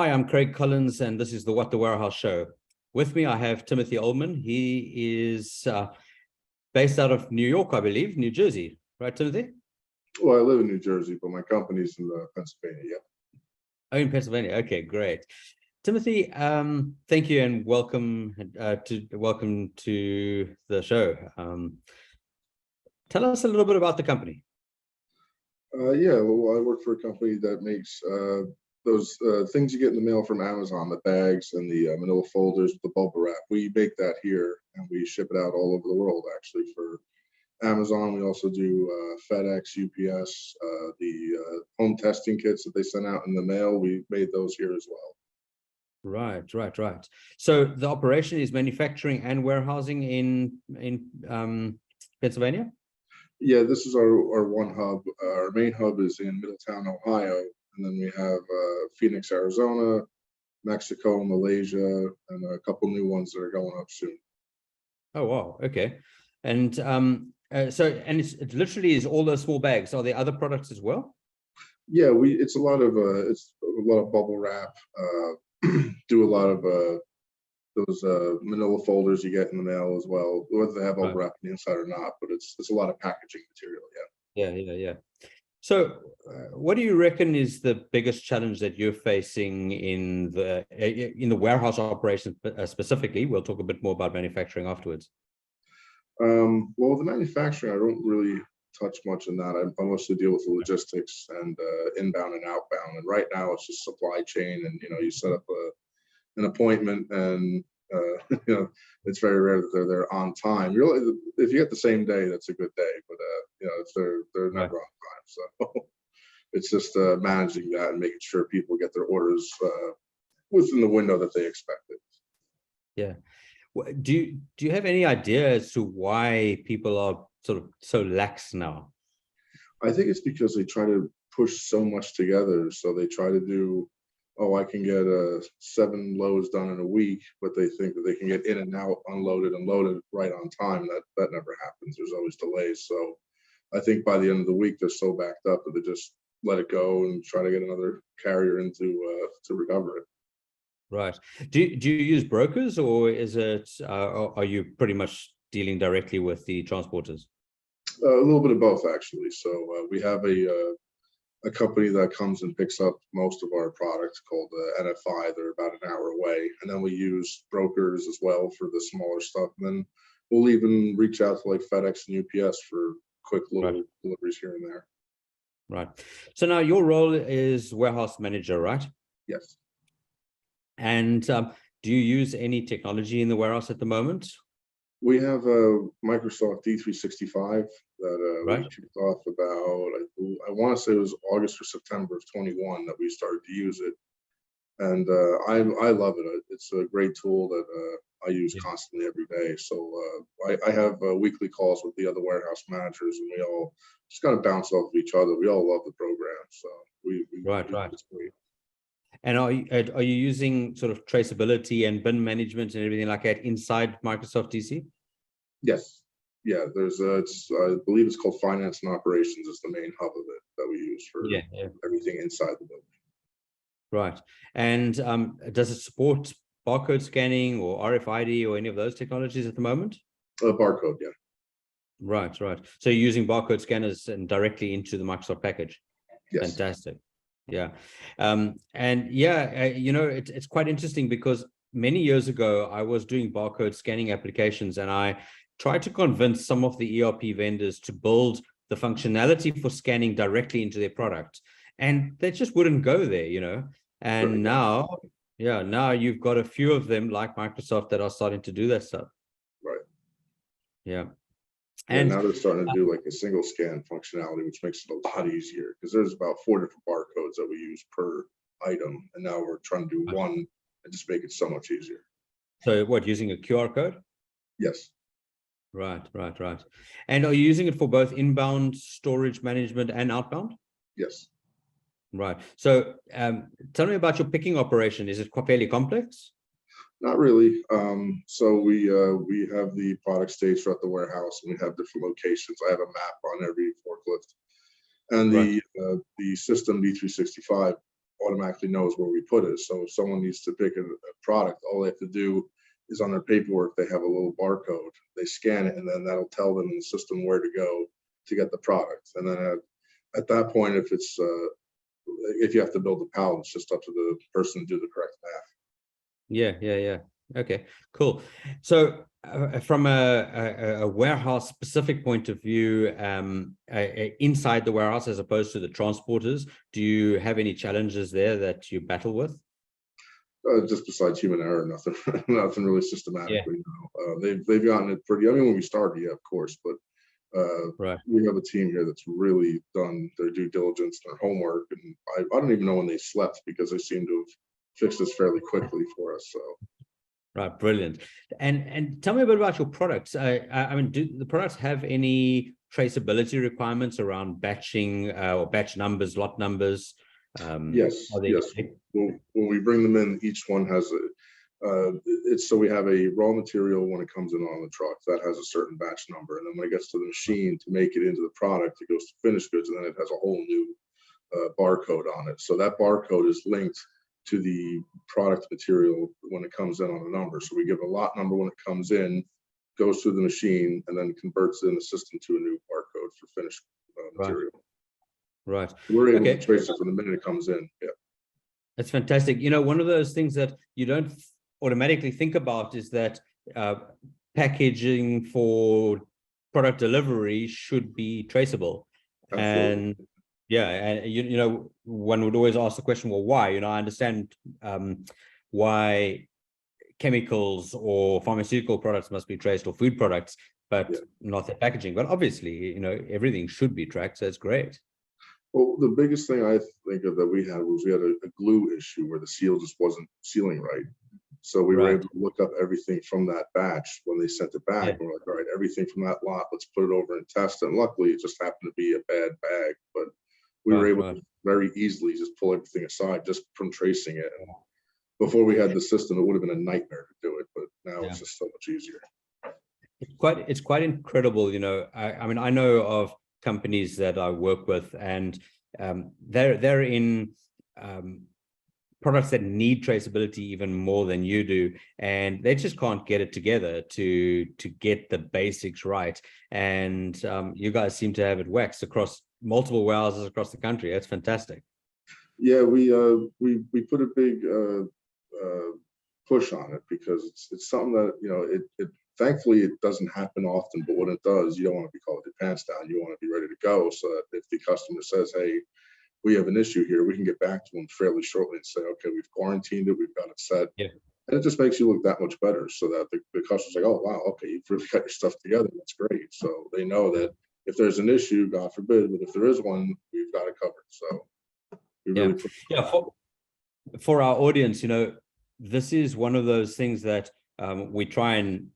Hi, I'm Craig Collins, and this is the What the Warehouse Show. With me, I have Timothy Oehlmann. He is based out of New York, I believe, New Jersey. Right, Timothy? Well, I live in New Jersey, but my company's in Pennsylvania, yeah. Oh, in Pennsylvania. Okay, great. Timothy, thank you and welcome to the show. Tell us a little bit about the company. Yeah, well, I work for a company that makes those things you get in the mail from Amazon, the bags and the manila folders with the bubble wrap. We make that here and we ship it out all over the world, actually, for Amazon. We also do FedEx, UPS, the home testing kits that they send out in the mail. We made those here as well. Right. So the operation is manufacturing and warehousing in Pennsylvania? Yeah, this is our one hub. Our main hub is in Middletown, Ohio, and then we have Phoenix, Arizona, Mexico, Malaysia, and a couple new ones that are going up soon. Oh wow, okay. And it literally is all those small bags. Are there other products as well? Yeah, it's a lot of bubble wrap. Do a lot of those manila folders you get in the mail as well, whether they have bubble wrap on the inside or not. But it's a lot of packaging material. Yeah. So, what do you reckon is the biggest challenge that you're facing in the warehouse operations specifically? We'll talk a bit more about manufacturing afterwards. Well, the manufacturing, I don't really touch much in that. I mostly deal with the logistics and inbound and outbound. And right now, it's just supply chain, and you set up an appointment, and it's very rare that they're there on time. Really, if you get the same day, that's a good day. But if they're never on time, so it's just managing that and making sure people get their orders within the window that they expected. Yeah. Do you have any idea as to why people are sort of so lax now? I think it's because they try to push so much together. So they try to do, I can get 7 loads done in a week, but they think that they can get in and out, unloaded and loaded right on time. That never happens. There's always delays. So I think by the end of the week, they're so backed up that they just let it go and try to get another carrier in to recover it. Right. Do you use brokers, or is it are you pretty much dealing directly with the transporters? A little bit of both, actually. So we have a company that comes and picks up most of our products called NFI. They're about an hour away, and then we use brokers as well for the smaller stuff. And then we'll even reach out to like FedEx and UPS for quick little deliveries here and there. Right. So now your role is warehouse manager, right? Yes. And do you use any technology in the warehouse at the moment? We have a Microsoft D365 that Right. we kicked off about, I want to say it was August or September of 21 that we started to use it. And I love it. It's a great tool that I use constantly every day. So I have weekly calls with the other warehouse managers, and we all just kind of bounce off of each other. We all love the program. So Right. It's great. And are you using sort of traceability and bin management and everything like that inside Microsoft DC? Yes. Yeah, there's I believe it's called Finance and Operations is the main hub of it that we use for everything inside the building. Right. And does it support barcode scanning or RFID or any of those technologies at the moment? Barcode, yeah. Right. So you're using barcode scanners and directly into the Microsoft package? Yes. Fantastic. Yeah. It's quite interesting because many years ago, I was doing barcode scanning applications, and I tried to convince some of the ERP vendors to build the functionality for scanning directly into their product. And they just wouldn't go there, And now you've got a few of them like Microsoft that are starting to do that stuff. Right. Yeah. And now they're starting to do like a single scan functionality, which makes it a lot easier because there's about 4 different barcodes that we use per item. And now we're trying to do one and just make it so much easier. So what, using a QR code? Yes. Right. And are you using it for both inbound storage management and outbound? Yes. Right. So tell me about your picking operation. Is it fairly complex? Not really. So we have the product staged throughout the warehouse, and we have different locations. I have a map on every forklift, and the system D365 automatically knows where we put it. So if someone needs to pick a product, all they have to do is on their paperwork, they have a little barcode, they scan it, and then that'll tell them in the system where to go to get the product. And then at that point, if you have to build a pallet, it's just up to the person to do the correct math. Yeah. Okay, cool. So from a warehouse specific point of view, inside the warehouse as opposed to the transporters, do you have any challenges there that you battle with? Just besides human error, nothing, nothing really systematically. Yeah. No. They've gotten it pretty. I mean, when we started, yeah, of course, but right. We have a team here that's really done their due diligence, their homework, and I don't even know when they slept because they seem to have fixed this fairly quickly for us. So. Right, brilliant. And tell me a bit about your products. I mean, do the products have any traceability requirements around batching or batch numbers, lot numbers? Yes. When we bring them in, each one has it's so we have a raw material when it comes in on the truck that has a certain batch number, and then when it gets to the machine to make it into the product, it goes to finished goods, and then it has a whole new barcode on it. So that barcode is linked to the product material when it comes in on the number. So we give a lot number when it comes in, goes through the machine, and then converts it in the system to a new barcode for finished material. Right. We're able to trace it from the minute it comes in. Yeah. That's fantastic. You know, one of those things that you don't automatically think about is that packaging for product delivery should be traceable. Absolutely. And yeah, and you know, one would always ask the question, well, why? You know, I understand why chemicals or pharmaceutical products must be traced, or food products, but not the packaging. But obviously, you know, everything should be tracked, so it's great. Well, the biggest thing I think of that we had was we had a glue issue where the seal just wasn't sealing right. So we were able to look up everything from that batch when they sent it back. And we're like, all right, everything from that lot, let's put it over and test it. And luckily, it just happened to be a bad bag, but we were able to very easily just pull everything aside just from tracing it. And before we had the system, it would have been a nightmare to do it, but now it's just so much easier. It's quite incredible. You know, I mean, I know of companies that I work with, and they're in products that need traceability even more than you do, and they just can't get it together to get the basics right. And you guys seem to have it waxed across multiple warehouses across the country. That's fantastic. Yeah, we put a big push on it because it's something that, you know, it thankfully it doesn't happen often, but when it does, you don't want to be caught with your pants down. You want to be ready to go, so that if the customer says, hey, we have an issue here, we can get back to them fairly shortly and say, okay, we've quarantined it, we've got it set. Yeah. And it just makes you look that much better, so that the customer's like, oh, wow, okay, you've really got your stuff together. That's great. So they know that if there's an issue, God forbid, but if there is one, we've got it covered. So we really for our audience, you know, this is one of those things that we try and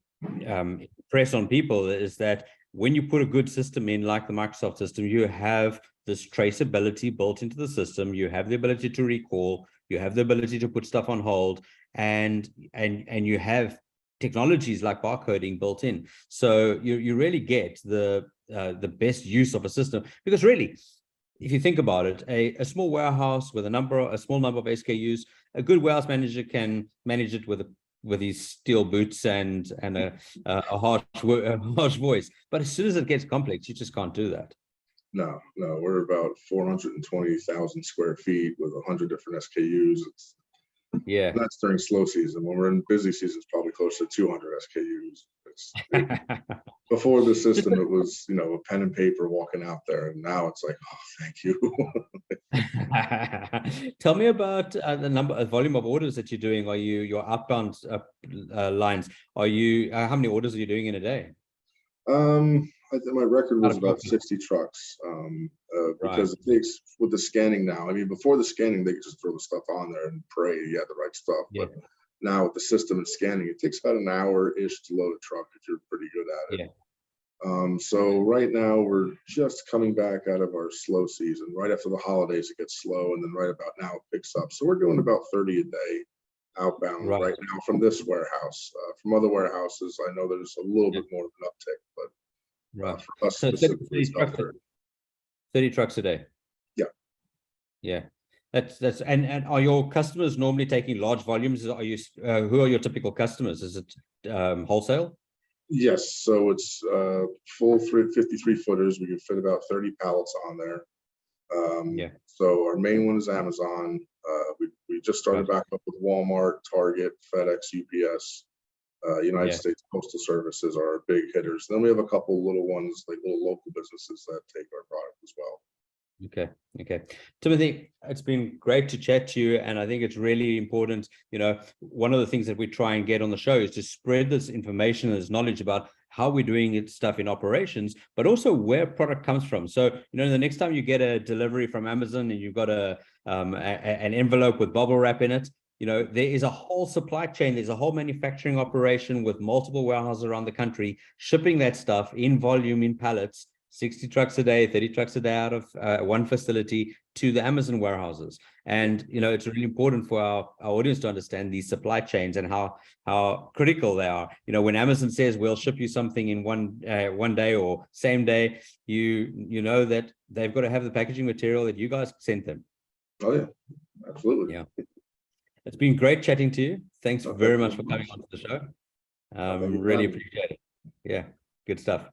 press on people, is that when you put a good system in, like the Microsoft system, you have this traceability built into the system. You have the ability to recall, you have the ability to put stuff on hold, and you have technologies like barcoding built in. So you really get the best use of a system, because really, if you think about it, a small warehouse with a small number of SKUs, a good warehouse manager can manage it with his steel boots and a harsh voice. But as soon as it gets complex, you just can't do that. No, we're about 420,000 square feet with 100 different SKUs. That's during slow season. When we're in busy season, it's probably close to 200 SKUs. Before the system, it was, you know, a pen and paper walking out there, and now it's like, oh, thank you. Tell me about the volume of orders that you're doing. Are you your outbound lines? Are you how many orders are you doing in a day? I think my record was about 60 trucks. Because it takes, with the scanning now, I mean, before the scanning, they could just throw the stuff on there and pray you had the right stuff. But now with the system and scanning, it takes about an hour-ish to load a truck if you're pretty good at it. So right now we're just coming back out of our slow season. Right after the holidays, it gets slow, and then right about now it picks up. So we're doing about 30 a day outbound right now from this warehouse. From other warehouses, I know there's a little bit more of an uptick, but for us, so 30 trucks a day. Yeah, And are your customers normally taking large volumes? Are you who are your typical customers? Is it wholesale? Yes, so it's full 53 footers. We can fit about 30 pallets on there. Yeah. So our main one is Amazon. We just started back up with Walmart, Target, FedEx, UPS, United States Postal Services are our big hitters. Then we have a couple little ones, like little local businesses that take our product as well. Okay. Timothy, it's been great to chat to you. And I think it's really important, one of the things that we try and get on the show is to spread this information, this knowledge about how we're doing stuff in operations, but also where product comes from. So, the next time you get a delivery from Amazon and you've got an envelope with bubble wrap in it, there is a whole supply chain. There's a whole manufacturing operation with multiple warehouses around the country, shipping that stuff in volume, in pallets, 60 trucks a day, 30 trucks a day out of one facility to the Amazon warehouses. And, it's really important for our audience to understand these supply chains and how critical they are. When Amazon says we'll ship you something in one day or same day, you know that they've got to have the packaging material that you guys sent them. Oh, yeah, absolutely. Yeah. It's been great chatting to you. Thanks very much for coming on to the show. Really appreciate it. Yeah, good stuff.